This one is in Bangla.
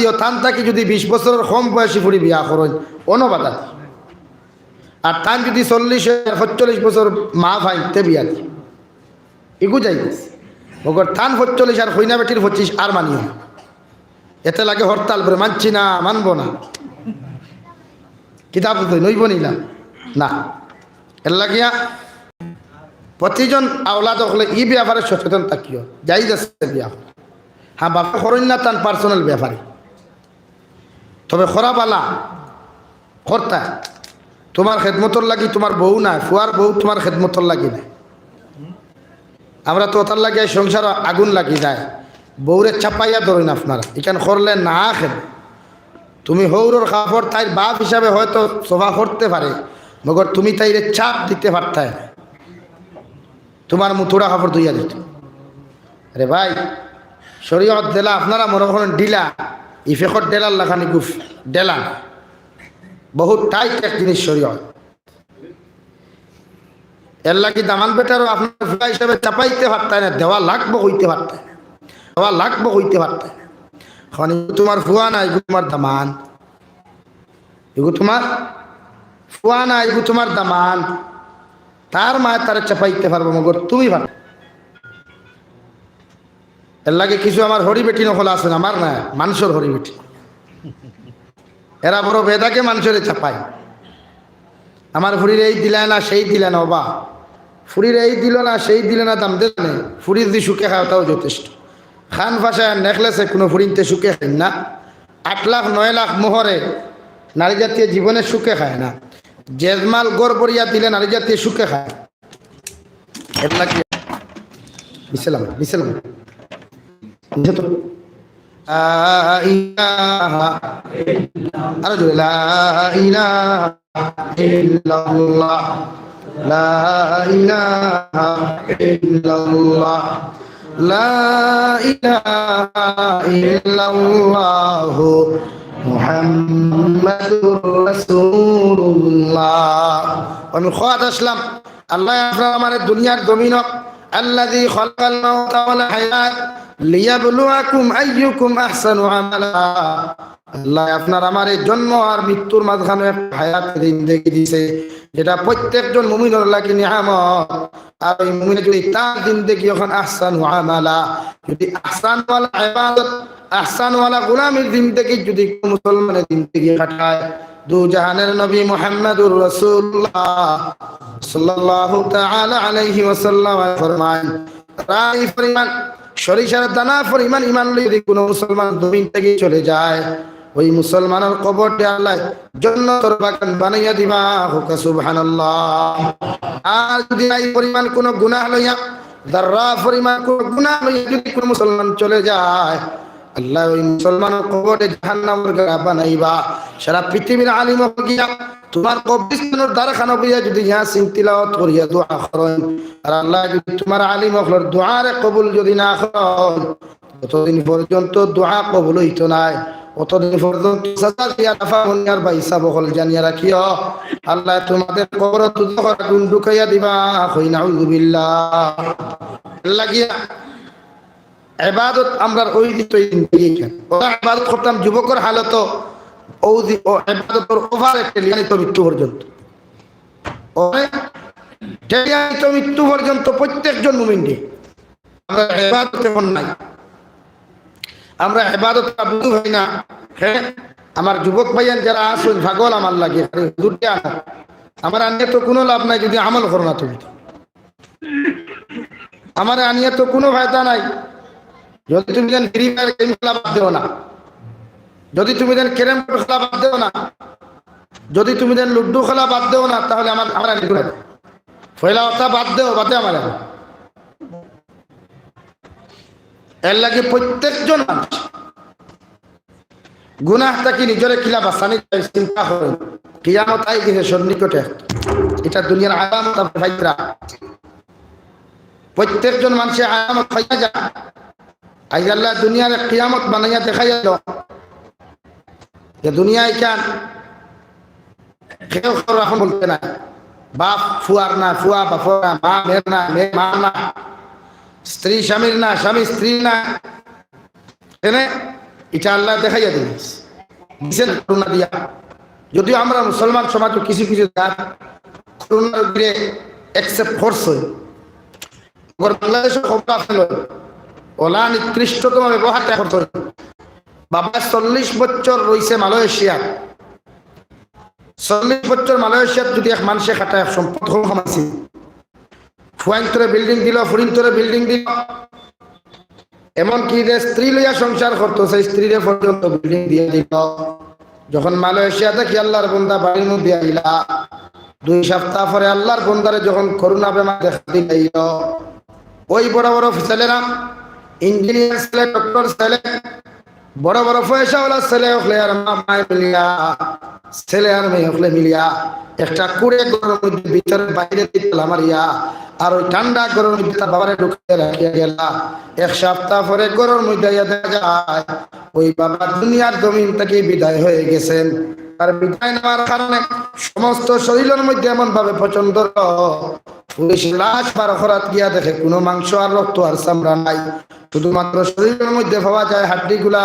দিও তান থাকি যদি 20 বছরের কম বয়সী ফুড়ি বিয়া করেন অনো বাধা দিই আর তান যদি 40-45 বছর মা ভাইতে বিয়া দিই এগু যাই ওগর তান 45 আর হইনা বেটির 25 আর মানিও এতে লাগে হরতাল করে মানছি না মানবো না কিতাব নইব নিলাম না এর লাগিয়া প্রতিজন আওলাদ হলে এই ব্যাপারে সচেতন থাকিও যাই যাচ্ছে বিয়া হ্যাঁ বাবা করেন না তার পার্সোনাল ব্যাপারে তবে খরাবালা কর্তা তোমার খেদমতর লাগি তোমার বউ না ফুয়ার বউ তোমার খেদমতর লাগি না আমরা তো তার লাগে সংসার আগুন লাগি যায় বউরে চাপাইয়া ধরেন আপনারা এখান করলে না খেল তুমি হৌরর কাপড় তাই বাপ হিসাবে হয়তো সোফা করতে পারে মগর তুমি তাইরে চাপ দিতে পারতাই তোমার মুথুরা কাপড় ধুইয়া দিত আরে ভাই শরীয়ত দেলা আপনারা মনে করেন ডিলা ইফেকট ডেলার লাখানি গুফ ডেলা বহুত টাইট এক জিনিস শরীয়ত এর লাগি দামান বেটারও আপনার ফুয়া হিসাবে চাপাইতে পারতাই না দেওয়া লাগবো হইতে পারতাই না দেওয়া লাগবো হইতে পারতাই না এখন তোমার ফুয়া না এগুলো তোমার দামান এগু তোমার ফুয়া না এগু তোমার দামান তার মায়ের তারা চাপাইতে পারবো মগর তুমি ভালো এর লাগে কিছু আমার হরি বেটি নকল আছে না আমার না মানুষের হরি বেটি এরা বড় বেদাকে মানুষের চাপাই আমার ফুরির এই দিলে না সেই দিলে না বাবা ফুরির এই দিল না সেই দিলে না দাম দিল না ফুরির দি সুখে খাওয়া তাও যথেষ্ট খান ফাঁসায় নেকলেসে কোনো ফুরিনতে সুখে খায় না 8 লাখ 9 লাখ মোহরে নারী জাতীয় জীবনে সুখে খায় না জেজমাল গড় বড়িয়া দিলে নারী জাতীয় সুখে খায় এর লাগে বিসলাম আরো জোরে লা ইলাহা ইল্লাল্লাহ লা ইলাহা ইল্লাল্লাহ লা ইলাহা ইল্লাল্লাহ মুহাম্মাদুর রাসূলুল্লাহ আমি খোয়াত আসলাম আল্লাহ আমার দুনিয়ার জমিন আল্লাযী খালাকাল মাউতা ওয়াল হায়াত লিয়াবলুয়াকুম আইয়ুকুম আহসানু আমালা আল্লাহ আপনার আমার এই জন্ম আর মৃত্যুর মাঝখানে হায়াত জিন্দেগি দিয়েছে যেটা প্রত্যেকজন মুমিনের লাগি নিয়ামত আর ওই মুমিনে যদি তার জিন্দেগি এখন আহসানু আমালা যদি আহসান ওয়ালা ইবাদত আহসান ওয়ালা গোলামের জিন্দেগি যদি মুসলমানের জিন্দেগি কাটায় দু জাহানের নবী মুহাম্মদুর রাসূলুল্লাহ সাল্লাল্লাহু তাআলা আলাইহি ওয়াসাল্লাম ফরমান রাই পরিমাণ সরিষার দানা পরিমাণ ঈমান লইয়া যদি কোনো মুসলমান জমিন থেকে চলে যায় ওই মুসলমানের কবরটি আল্লাহ জান্নাতের বাগান বানাইয়া দিবা হুক সুবহানাল্লাহ আর যদি এই পরিমাণ কোনো গুনাহ লইয়া যারা পরিমাণ কোনো গুনাহ লইয়া যদি কোনো মুসলমান চলে যায় আল্লাহ ওই মুসলমানের কবরে জাহান্নামের গাড়া বানাইবা সারা পৃথিবীর আলিম গিয়া তোমার কবরস্থানের দ্বারখানা গিয়া যদি ইয়াসিন তিলাওয়াত করিয়া দোয়া করেন আর আল্লাহ যদি তোমার আলিম হলর দোয়ারে কবুল যদি না করেন ততদিন পর্যন্ত দোয়া কবুল হইতো না অতদিন পর্যন্ত সাজা দিয়া রাফা মুনিয়ার বাইসা বহল জানিয়া রাখিও আল্লাহ তোমাদের কবর দুজখর আগুন ঢুকাইয়া দিবা কই নাউযুবিল্লাহ লাগিয়া ইবাদত আমরা ওই দিতই দিয়েছেন ওরা ইবাদত করতাম যুবকের হালত ও ইবাদতের ওভার একটা লিয়ানিত মৃত্যু পর্যন্ত লিয়ানিত মৃত্যু পর্যন্ত প্রত্যেকজন মুমিনকে আমরা ইবাদতে মন নাই আমরা ইবাদত বুঝু হয় না হ্যাঁ আমার যুবক ভাইয়ান যারা আসুন পাগল আমার লাগে হুজুরকে আনো আমার আনিয়ে তো কোনো লাভ নাই যদি আমল করো না তুমি আমার আনিয়ে তো কোনো ফায়দা নাই যদি তুমি যেন ফ্রি ফায়ার গেম খেলা বাদ দেও না যদি তুমি যেন ক্যারাম বোর্ড খেলা বাদ দেও না যদি তুমি যেন লুডু খেলা বাদ দেও না তাহলে আমার ফয়লা কথা বাদ দেও বাদে আমার এর লাগে প্রত্যেকজন মানুষ গুনাহটা কি নিজের খিলা বাঁচানি চিন্তা করে কিয়ামত আই গেছে সন্নিকটে এটা দুনিয়ার আলামত ভাইরা প্রত্যেকজন মানুষের আলামত হইয়া যায় আজ আল্লাহ দুনিয়ার কিয়ামত বানাইয়া দেখাইয়া দাও যে দুনিয়ায় কেন কেউ এখন বলতে না বাপ ফুয়ার না ফুয়া বাপর না মা মেয়ের না মেয়ে মা না স্ত্রী স্বামীর না স্বামী স্ত্রী না এটা আল্লাহ দেখাইয়া দিয়েছেন করোনা দিয়া। যদিও আমরা মুসলমান সমাজ কিছু কিছু করোনার উপরে অ্যাকসেপ্ট করছে, বাংলাদেশে খবর আসল ওলা নিকৃষ্টতম ব্যবহারটা করতে। বাবা 40 বছর রয়েছে মালয়েশিয়া, 40 বছর মালয়েশিয়াত যদি এক মানুষে খাটায় সম্পদ কমাইছে, ফুয়াইন্তরে বিল্ডিং দিল, ফুরিন্তরে বিল্ডিং দিল, এমনকি যে স্ত্রী লইয়া সংসার করতো সেই স্ত্রীরে পর্যন্ত বিল্ডিং দিয়ে দিল। যখন মালয়েশিয়া থেকে আল্লাহর বন্দা বাড়ির মধ্যে আইলা, 2 সপ্তাহ পরে আল্লাহর বন্দারে যখন করোনা বেমার দেখা দিল, ওই বড় বড় ছেলেরা, ইঞ্জিনিয়ার ছেলে, ডক্টর ছেলে, বড় বড় পয়সাওয়ালা ছেলে হলে আর মায় মিলিয়া, ছেলে আর মেয়ে হলে মিলিয়া একটা কুড়ে ঘরের মধ্যে ভিতরে বাইরে দিতে মারিয়া আর ওই ঠান্ডা ঘরের মধ্যে তার বাবারে ঢুকিয়ে রাখিয়া গেলা। 1 সপ্তাহ পরে ঘরের মধ্যে দেখা যায় ওই বাবা দুনিয়ার জমিন থেকে বিদায় হয়ে গেছেন। আর বিদায় নেওয়ার কারণে সমস্ত শরীরের মধ্যে এমন ভাবে প্রচন্ড পুলিশ লাশ বার খরাত গিয়া দেখে কোনো মাংস আর রক্ত আর চামড়া নাই, শুধুমাত্র শরীরের মধ্যে পাওয়া যায় হাড্ডি গুলা।